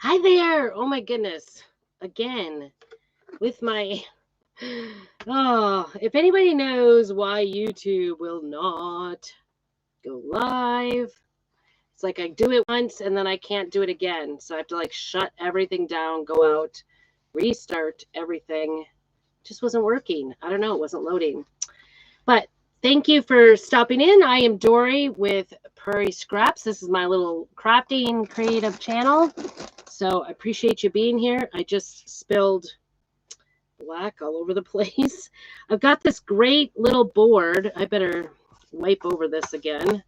Hi there. Oh my goodness. Again, with my oh, if anybody knows why YouTube will not go live, it's like I do it once and then I can't do it again. So I have to like shut everything down, go out, restart everything. Just wasn't working. I don't know, it wasn't loading. But thank you for stopping in. I am Dory with Prairie Scraps. This is my little crafting creative channel. So I appreciate you being here. I just spilled black all over the place. I've got this great little board. I better wipe over this again.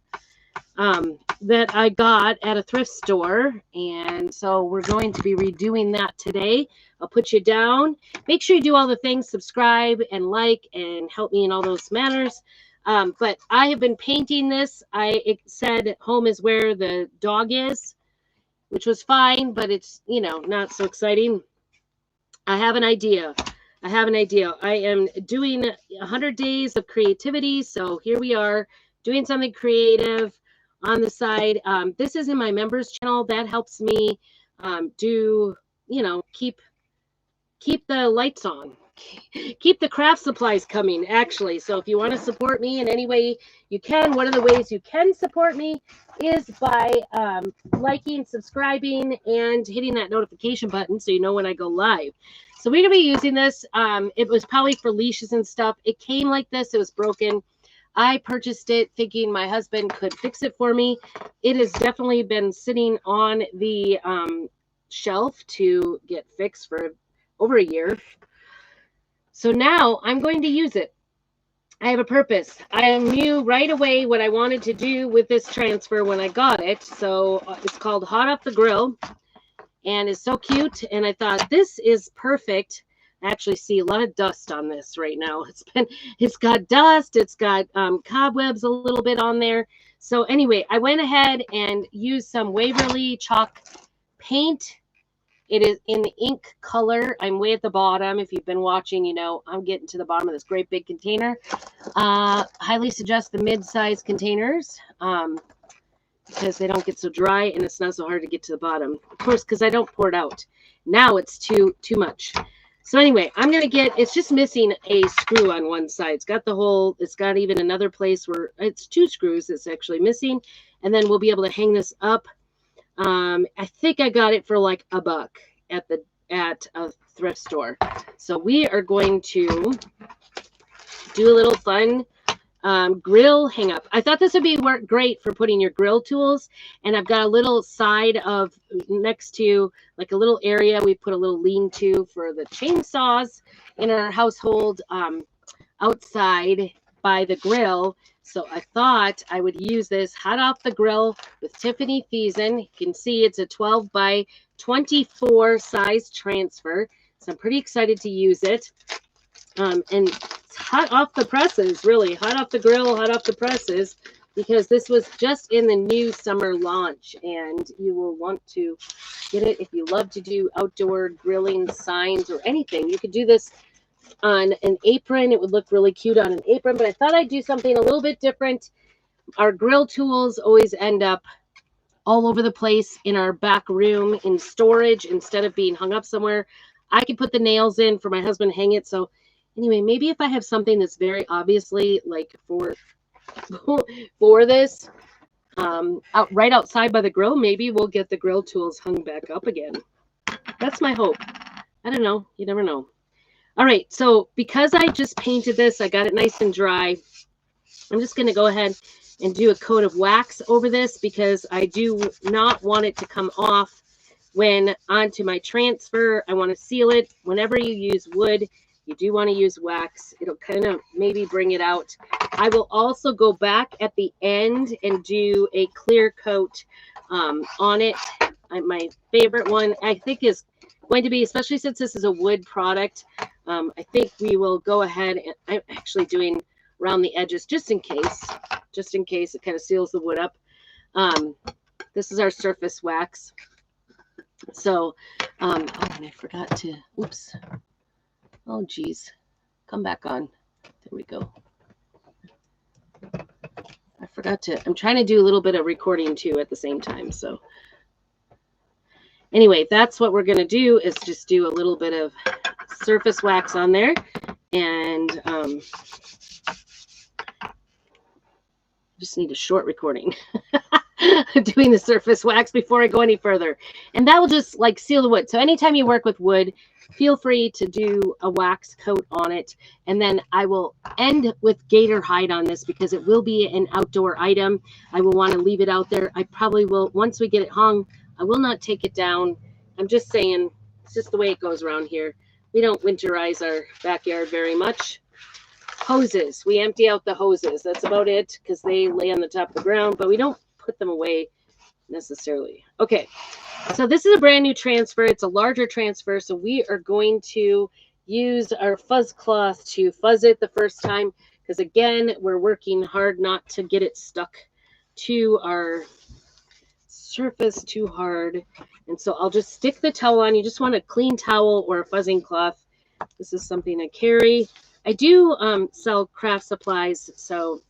That I got at a thrift store. And so we're going to be redoing that today. I'll put you down. Make sure you do all the things, subscribe and like and help me in all those manners. But I have been painting this. It said home is where the dog is, which was fine, but it's, not so exciting. I have an idea. I am doing 100 days of creativity. So here we are doing something creative on the side. This is in my members channel. That helps me keep the lights on, keep the craft supplies coming, actually. So if you want to support me in any way you can, one of the ways you can support me is by liking, subscribing, and hitting that notification button so you know when I go live. So we're going to be using this. It was probably for leashes and stuff. It came like this. It was broken. I purchased it thinking my husband could fix it for me. It has definitely been sitting on the shelf to get fixed for over a year. So now I'm going to use it. I have a purpose. I knew right away what I wanted to do with this transfer when I got it. So it's called Hot Off the Grill and it's so cute. And I thought this is perfect. I actually see a lot of dust on this right now. It's got dust. It's got cobwebs a little bit on there. So anyway, I went ahead and used some Waverly chalk paint. It is in the ink color. I'm way at the bottom. If you've been watching, I'm getting to the bottom of this great big container. Highly suggest the mid-size containers because they don't get so dry and it's not so hard to get to the bottom. Of course, because I don't pour it out. Now it's too much. So anyway, I'm going to it's just missing a screw on one side. It's got even another place where it's 2 screws it's actually missing. And then we'll be able to hang this up. I think I got it for like $1 at a thrift store. So we are going to do a little fun grill hang up. I thought this would be great for putting your grill tools. And I've got a little side of next to like a little area. We put a little lean-to for the chainsaws in our household outside by the grill. So I thought I would use this Hot Off the Grill with Tiffany Thiessen. You can see it's a 12 by 24 size transfer. So I'm pretty excited to use it. And it's hot off the presses, really. Hot off the grill, hot off the presses, because this was just in the new summer launch. And you will want to get it if you love to do outdoor grilling signs or anything. You could do this on an apron. It would look really cute on an apron, but I thought I'd do something a little bit different. Our grill tools always end up all over the place in our back room in storage instead of being hung up somewhere. I could put the nails in for my husband to hang it. So anyway, maybe if I have something that's very obviously like for this right outside by the grill, maybe we'll get the grill tools hung back up again. That's my hope. I don't know. You never know. All right, so because I just painted this, I got it nice and dry. I'm just going to go ahead and do a coat of wax over this because I do not want it to come off when onto my transfer. I want to seal it. Whenever you use wood, you do want to use wax. It'll kind of maybe bring it out. I will also go back at the end and do a clear coat on it. My favorite one, I think, is going to be, especially since this is a wood product, I think we will go ahead and I'm actually doing around the edges just in case it kind of seals the wood up. This is our surface wax. So, and I forgot to, oops. Oh, geez. Come back on. There we go. I forgot to, I'm trying to do a little bit of recording too at the same time. So Anyway, that's what we're going to do, is just do a little bit of surface wax on there. And just need a short recording doing the surface wax before I go any further. And that will just like seal the wood. So anytime you work with wood, feel free to do a wax coat on it. And then I will end with gator hide on this because it will be an outdoor item. I will want to leave it out there. I probably will, once we get it hung, I will not take it down. I'm just saying, it's just the way it goes around here. We don't winterize our backyard very much. Hoses, we empty out the hoses. That's about it, because they lay on the top of the ground, but we don't put them away necessarily. Okay, so this is a brand new transfer. It's a larger transfer, so we are going to use our fuzz cloth to fuzz it the first time, because again, we're working hard not to get it stuck to our surface too hard. And so I'll just stick the towel on. You just want a clean towel or a fuzzing cloth. This is something I carry. I do sell craft supplies, so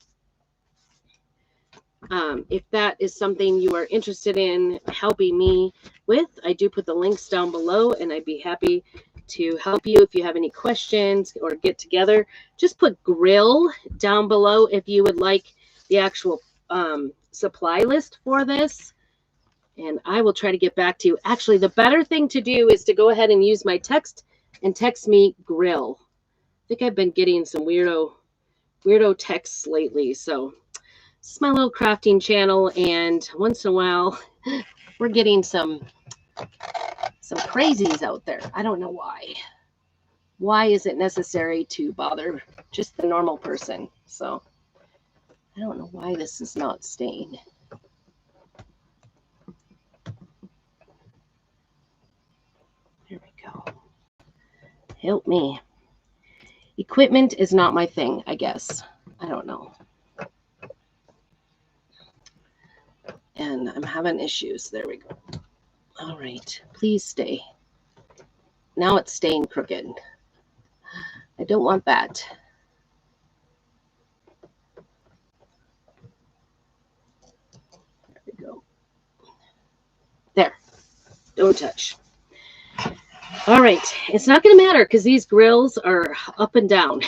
if that is something you are interested in helping me with, I do put the links down below, and I'd be happy to help you if you have any questions or get together. Just put grill down below if you would like the actual supply list for this, and I will try to get back to you. Actually, the better thing to do is to go ahead and use my text and text me grill. I think I've been getting some weirdo texts lately. So this is my little crafting channel, and once in a while we're getting some crazies out there. I don't know why. Why is it necessary to bother just the normal person? So I don't know why this is not staying. There we go. Help me. Equipment is not my thing, I guess. I don't know. And I'm having issues. There we go. All right. Please stay. Now it's staying crooked. I don't want that. There we go. There. Don't touch. All right, it's not going to matter because these grills are up and down,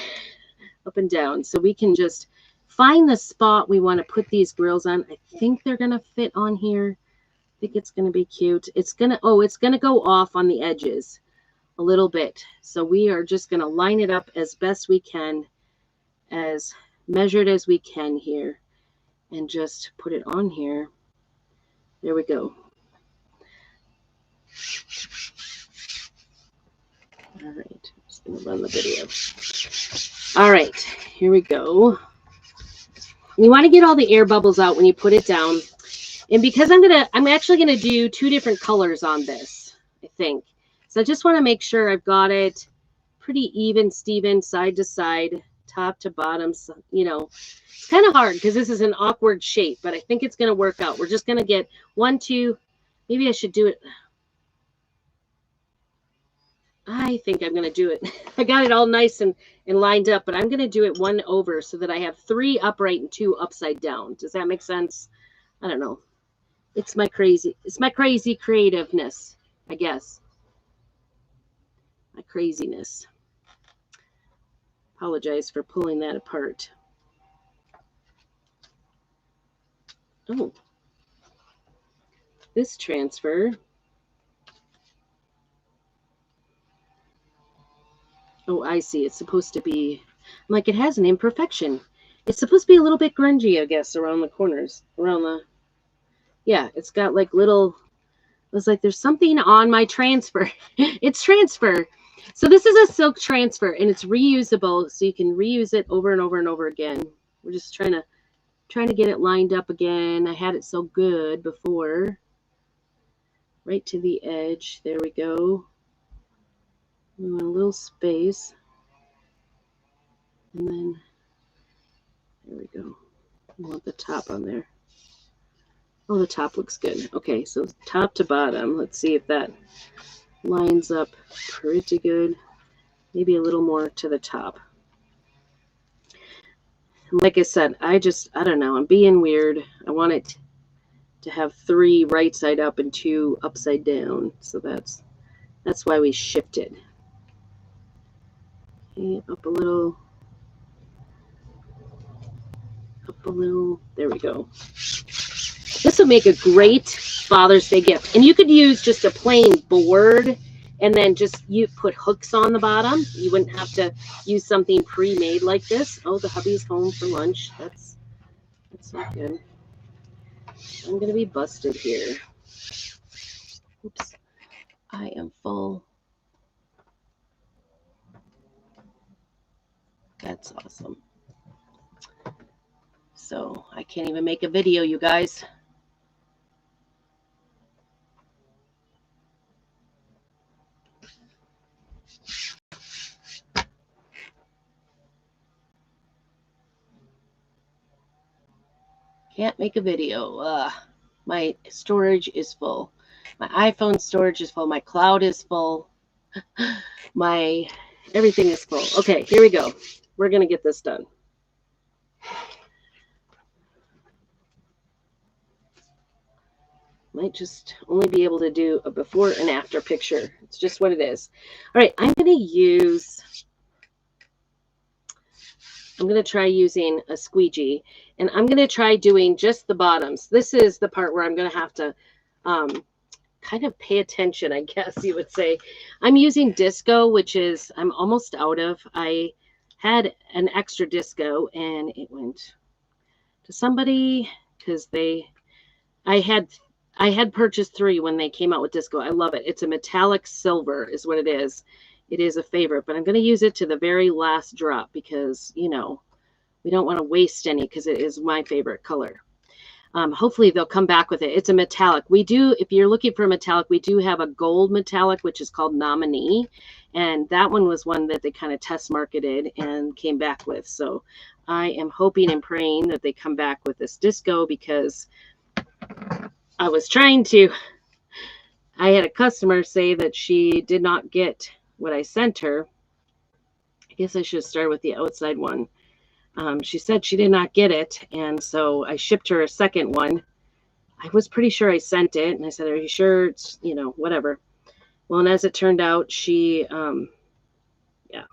up and down. So we can just find the spot we want to put these grills on. I think they're going to fit on here. I think it's going to be cute. It's going to go off on the edges a little bit. So we are just going to line it up as best we can, as measured as we can here, and just put it on here. There we go. All right, I'm just going to run the video. All right, here we go. You want to get all the air bubbles out when you put it down. And because I'm actually going to do 2 different colors on this, I think. So I just want to make sure I've got it pretty even, Steven, side to side, top to bottom. So, you know, it's kind of hard because this is an awkward shape, but I think it's going to work out. We're just going to get 1, 2, maybe I should do it. I think I'm going to do it. I got it all nice and lined up, but I'm going to do it 1 over so that I have 3 upright and 2 upside down. Does that make sense? I don't know. It's my crazy creativeness, I guess. My craziness. Apologize for pulling that apart. Oh. This transfer. Oh, I see. It's supposed to be, like, it has an imperfection. It's supposed to be a little bit grungy, I guess, around the corners. Yeah, it's got like little, it's like there's something on my transfer. It's transfer. So this is a silk transfer, and it's reusable, so you can reuse it over and over and over again. We're just trying to get it lined up again. I had it so good before. Right to the edge. There we go. We want a little space, and then there we go. We want the top on there. Oh, the top looks good. Okay, so top to bottom. Let's see if that lines up pretty good. Maybe a little more to the top. Like I said, I don't know. I'm being weird. I want it to have 3 right side up and 2 upside down. So that's why we shifted. Okay, up a little. Up a little. There we go. This would make a great Father's Day gift. And you could use just a plain board and then just you put hooks on the bottom. You wouldn't have to use something pre-made like this. Oh, the hubby's home for lunch. That's not good. I'm going to be busted here. Oops. I am full. That's awesome. So I can't even make a video, you guys. Can't make a video. My storage is full. My iPhone storage is full. My cloud is full. My everything is full. Okay, here we go. We're going to get this done. Might just only be able to do a before and after picture. It's just what it is. All right, I'm going to try using a squeegee, and I'm going to try doing just the bottoms. This is the part where I'm going to have to kind of pay attention, I guess you would say. I'm using disco, which is I'm almost out of. I had an extra disco, and it went to somebody because I had purchased 3 when they came out with disco. I love it. It's a metallic silver is what it is. It is a favorite, but I'm going to use it to the very last drop because, you know, we don't want to waste any because it is my favorite color. Hopefully they'll come back with it. It's a metallic. We do, if you're looking for a metallic, we do have a gold metallic, which is called Nominee. And that one was one that they kind of test marketed and came back with. So I am hoping and praying that they come back with this disco because I was trying to, I had a customer say that she did not get what I sent her. I guess I should start with the outside one. She said she did not get it, and so I shipped her a second one. I was pretty sure I sent it, and I said, are you sure? It's, you know, whatever. Well, and as it turned out, she, yeah.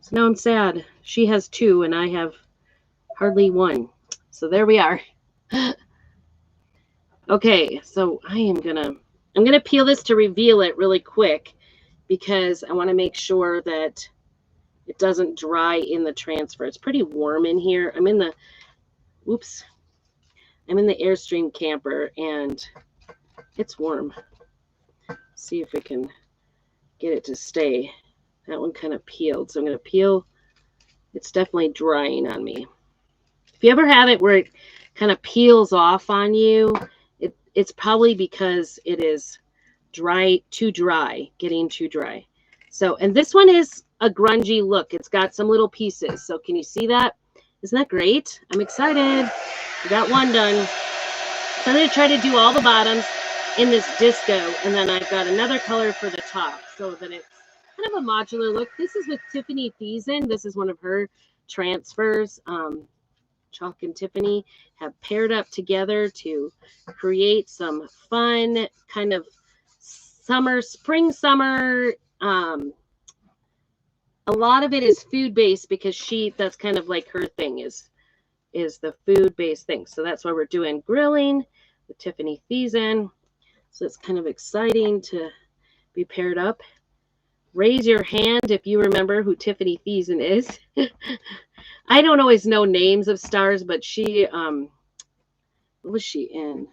So now I'm sad. She has 2, and I have hardly 1. So there we are. Okay, so I'm gonna peel this to reveal it really quick because I want to make sure that it doesn't dry in the transfer. It's pretty warm in here. I'm in the Airstream camper and it's warm. See if we can get it to stay. That one kind of peeled, so I'm gonna peel. It's definitely drying on me. If you ever have it where it kind of peels off on you, it's probably because it is getting too dry. So, and this one is a grungy look. It's got some little pieces. So can you see that? Isn't that great? I'm excited. We got one done. So I'm going to try to do all the bottoms in this disco. And then I've got another color for the top so that it's kind of a modular look. This is with Tiffany Thiessen. This is one of her transfers. Chalk and Tiffany have paired up together to create some fun kind of spring summer. A lot of it is food based because that's kind of like her thing is the food based thing. So that's why we're doing grilling with Tiffany Thiessen. So it's kind of exciting to be paired up. Raise your hand if you remember who Tiffany Thiessen is. I don't always know names of stars, but she, what was she in?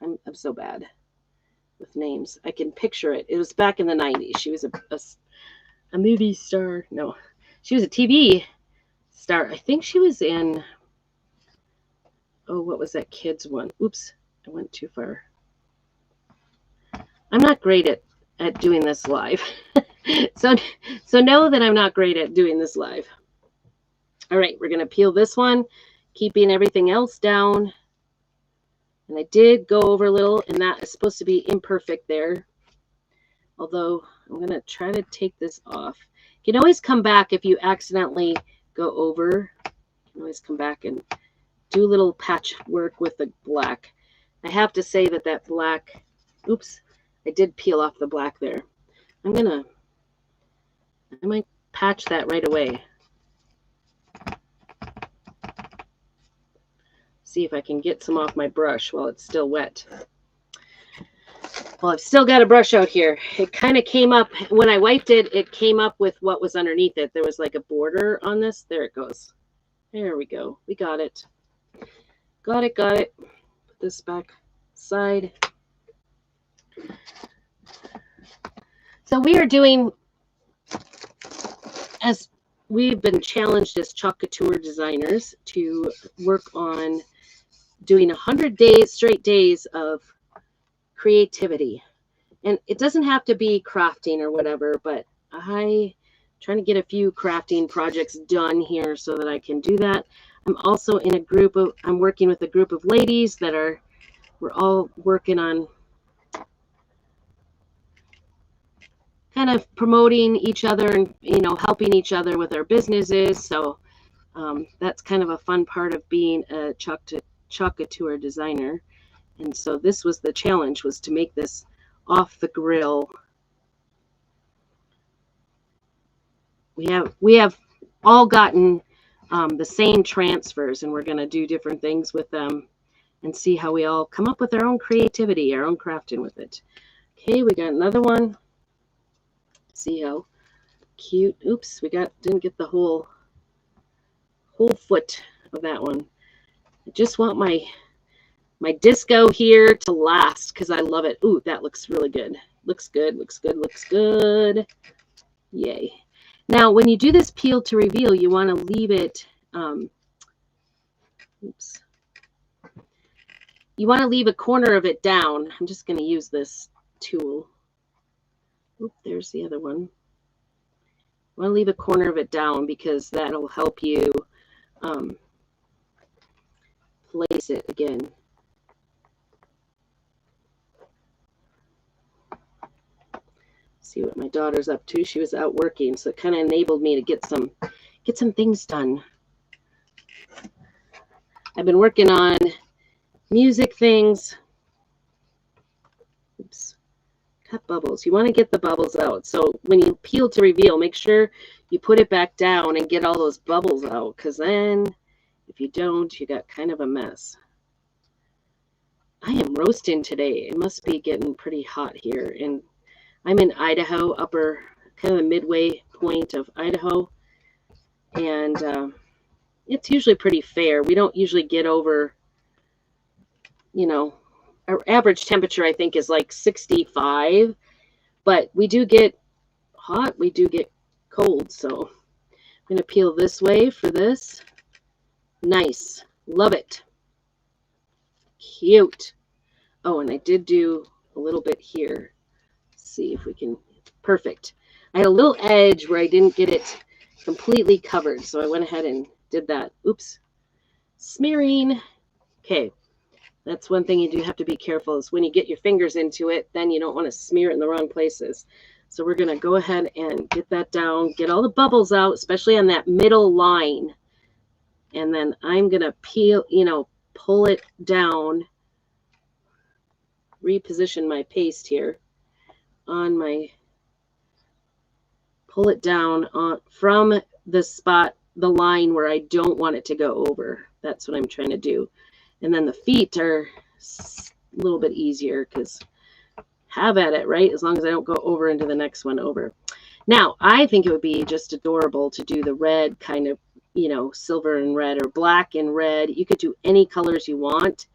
I'm so bad with names. I can picture it. It was back in the 90s. She was a movie star. No, she was a TV star. I think she was in, oh, what was that kid's one? Oops, I went too far. I'm not great at doing this live. So know that I'm not great at doing this live. All right, we're going to peel this one, keeping everything else down. And I did go over a little, and that is supposed to be imperfect there. Although I'm going to try to take this off. You can always come back if you accidentally go over. You can always come back and do a little patchwork with the black. I have to say that that black, oops, I did peel off the black there. I might patch that right away. See if I can get some off my brush while it's still wet. Well, I've still got a brush out here. It kind of came up, when I wiped it, it came up with what was underneath it. There was like a border on this. There it goes. There we go. We got it. Got it. Put this back side. So we are doing, as we've been challenged as chalk couture designers, to work on doing 100 days, straight days of creativity. And it doesn't have to be crafting or whatever, but I'm trying to get a few crafting projects done here so that I can do that. I'm also in a group of, I'm working with a group of ladies that we're all working on kind of promoting each other and, you know, helping each other with our businesses. So that's kind of a fun part of being a chalk couture designer. And so this was the challenge, was to make this off the grill. We have all gotten the same transfers, and we're going to do different things with them and see how we all come up with our own creativity, our own crafting with it. Okay, we got another one. See how cute. Oops, didn't get the whole foot of that one. I just want my disco here to last because I love it. Ooh, that looks really good. Looks good. Yay. Now, when you do this peel to reveal, you want to leave it, oops. You want to leave a corner of it down. I'm just going to use this tool. Oop, there's the other one. I want to leave a corner of it down because that'll help you place it again. See what my daughter's up to. She was out working, so it kind of enabled me to get some things done. I've been working on music things. Oops. Cut bubbles. You want to get the bubbles out. So when you peel to reveal, make sure you put it back down and get all those bubbles out, because then if you don't, you got kind of a mess. I am roasting today. It must be getting pretty hot here. And I'm in Idaho, upper, kind of the midway point of Idaho. And it's usually pretty fair. We don't usually get over, you know, our average temperature, I think, is like 65. But we do get hot. We do get cold. So I'm going to peel this way for this. Nice. Love it. Cute. Oh, and I did do a little bit here. See if we can. Perfect. I had a little edge where I didn't get it completely covered, so I went ahead and did that. Oops. Smearing. Okay. That's one thing you do have to be careful, is when you get your fingers into it, then you don't want to smear it in the wrong places. So we're going to go ahead and get that down, get all the bubbles out, especially on that middle line. And then I'm going to peel, pull it down, reposition my paste here on my, pull it down from the spot, the line where I don't want it to go over. That's what I'm trying to do. And then the feet are a little bit easier because have at it, right? As long as I don't go over into the next one over. Now, I think it would be just adorable to do the red kind of, silver and red or black and red. You could do any colors you want.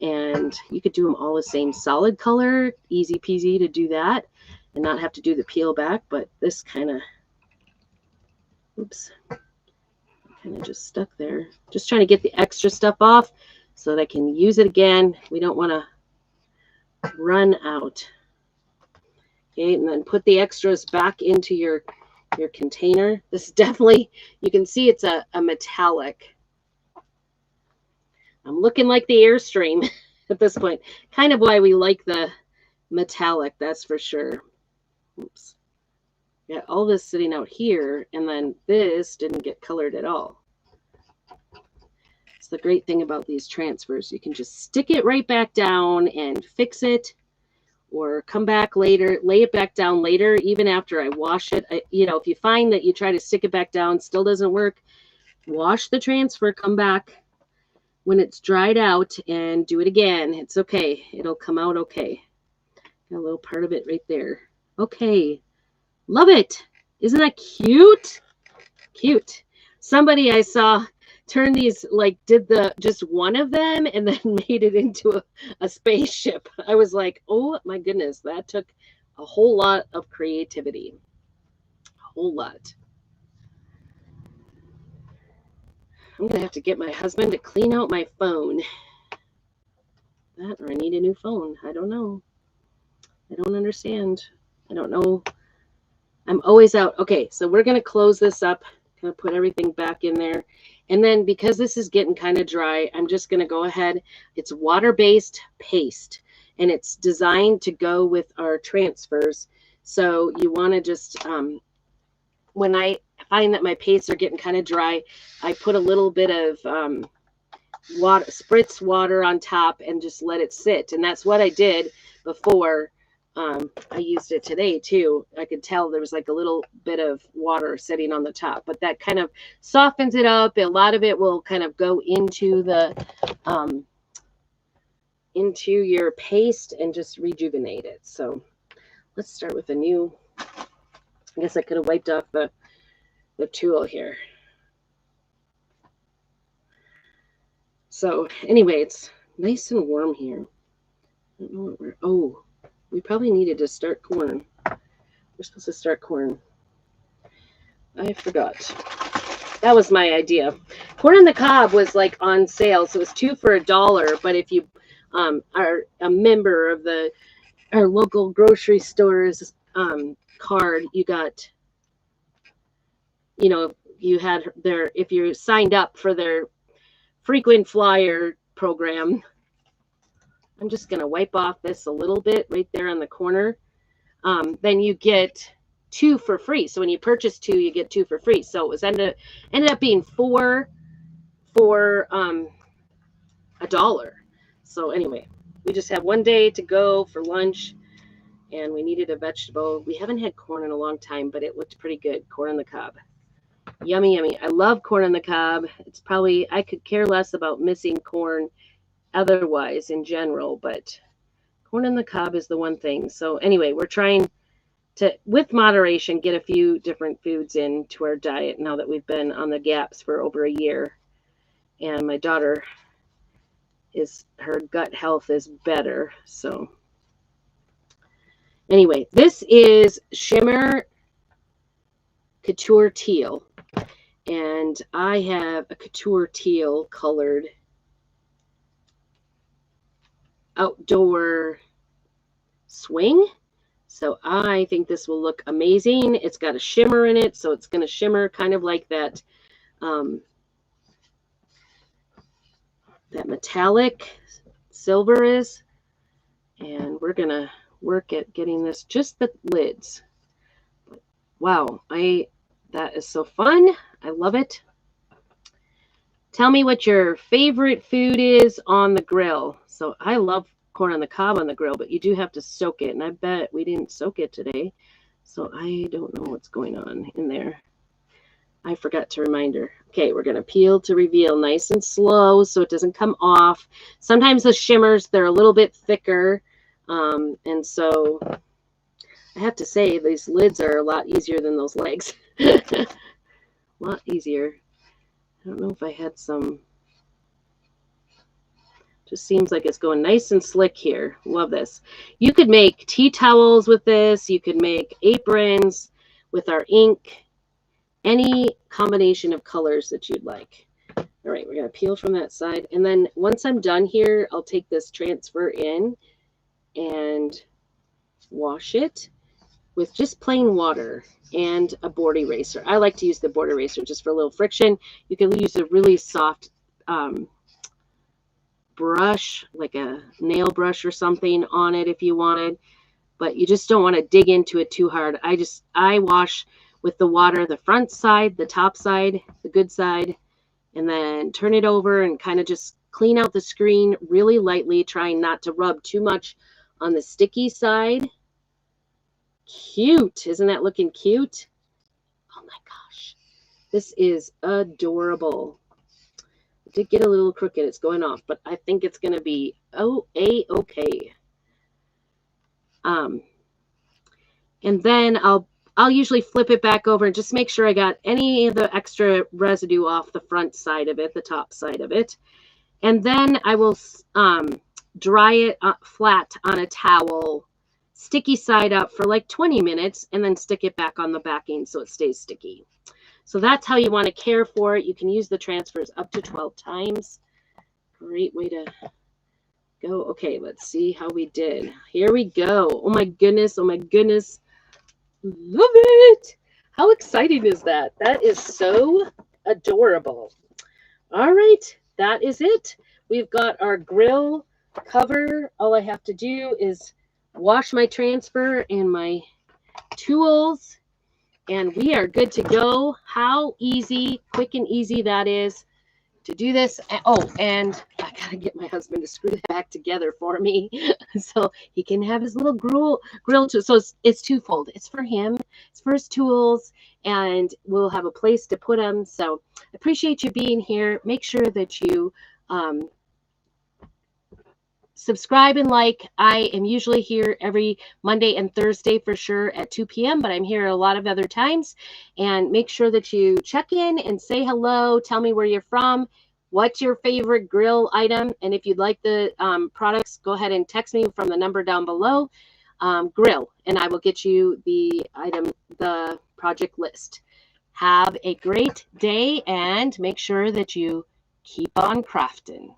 And you could do them all the same solid color. Easy peasy to do that and not have to do the peel back. But this kind of, oops, kind of just stuck there. Just trying to get the extra stuff off so that I can use it again. We don't want to run out. Okay, and then put the extras back into your container. This definitely, you can see it's a metallic. I'm looking like the Airstream at this point. Kind of why we like the metallic, that's for sure. Oops. Got all this sitting out here, and then this didn't get colored at all. It's the great thing about these transfers. You can just stick it right back down and fix it, or come back later, lay it back down later, even after I wash it. If you find that you try to stick it back down, still doesn't work, wash the transfer, come back when it's dried out and do it again. It's okay. It'll come out okay. Got a little part of it right there. Okay. Love it. Isn't that cute? Cute. Somebody I saw turn these, did just one of them and then made it into a spaceship. I was like, oh my goodness, that took a whole lot of creativity. A whole lot. I'm going to have to get my husband to clean out my phone. That, or I need a new phone. I don't know. I don't understand. I don't know. I'm always out. Okay, so we're going to close this up. Going to put everything back in there. And then because this is getting kind of dry, I'm just going to go ahead. It's water-based paste, and it's designed to go with our transfers. So you want to just, when I find that my pastes are getting kind of dry, I put a little bit of water, spritz water on top, and just let it sit. And that's what I did before. I used it today too. I could tell there was like a little bit of water sitting on the top, but that kind of softens it up. A lot of it will kind of go into the into your paste and just rejuvenate it. So let's start with a new. I guess I could have wiped off the tool here. So anyway, it's nice and warm here. I don't know what we're. Oh. We probably needed to start corn. We're supposed to start corn. I forgot. That was my idea. Corn on the cob was like on sale, so it was 2 for $1. But if you are a member of our local grocery store's card, you got, you had if you signed up for their frequent flyer program. I'm just going to wipe off this a little bit right there on the corner. Then you get 2 for free. So when you purchase 2, you get 2 for free. So it was ended up being 4 for $1. So anyway, we just have one day to go for lunch, and we needed a vegetable. We haven't had corn in a long time, but it looked pretty good. Corn on the cob. Yummy, yummy. I love corn on the cob. It's probably, I could care less about missing corn otherwise in general, but corn on the cob is the one thing. So anyway, we're trying to, with moderation, get a few different foods into our diet now that we've been on the gaps for over a year. And my daughter her gut health is better. So anyway, this is Shimmer Couture Teal. And I have a Couture Teal colored outdoor swing. So I think this will look amazing. It's got a shimmer in it, so it's going to shimmer kind of like that that metallic silver is. And we're going to work at getting this, just the lids. Wow, that is so fun. I love it. Tell me what your favorite food is on the grill. So I love corn on the cob on the grill, but you do have to soak it. And I bet we didn't soak it today. So I don't know what's going on in there. I forgot to remind her. Okay, we're going to peel to reveal nice and slow so it doesn't come off. Sometimes the shimmers, they're a little bit thicker. And so I have to say these lids are a lot easier than those legs. A lot easier. I don't know if I had some. Just seems like it's going nice and slick here. Love this. You could make tea towels with this. You could make aprons with our ink. Any combination of colors that you'd like. All right, we're going to peel from that side. And then once I'm done here, I'll take this transfer in and wash it with just plain water and a board eraser. I like to use the board eraser just for a little friction. You can use a really soft brush, like a nail brush or something on it if you wanted, but you just don't want to dig into it too hard. I wash with the water, the front side, the top side, the good side, and then turn it over and kind of just clean out the screen really lightly, trying not to rub too much on the sticky side. Cute. Isn't that looking cute? Oh my gosh. This is adorable. It did get a little crooked. It's going off, but I think it's going to be okay. And then I'll usually flip it back over and just make sure I got any of the extra residue off the front side of it, the top side of it. And then I will dry it flat on a towel, sticky side up for like 20 minutes, and then stick it back on the backing so it stays sticky. So that's how you want to care for it. You can use the transfers up to 12 times. Great way to go. Okay, let's see how we did. Here we go. Oh my goodness. Oh my goodness. Love it. How exciting is that? That is so adorable. All right, that is it. We've got our grill cover. All I have to do is wash my transfer and my tools, and we are good to go. How easy, quick and easy that is to do this. Oh, and I gotta get my husband to screw that back together for me so he can have his little grill too. So it's twofold. It's for him, it's for his tools, and we'll have a place to put them. So I appreciate you being here. Make sure that you subscribe and like. I am usually here every Monday and Thursday for sure at 2 p.m., but I'm here a lot of other times. And make sure that you check in and say hello. Tell me where you're from. What's your favorite grill item? And if you'd like the products, go ahead and text me from the number down below. Grill, and I will get you the project list. Have a great day, and make sure that you keep on crafting.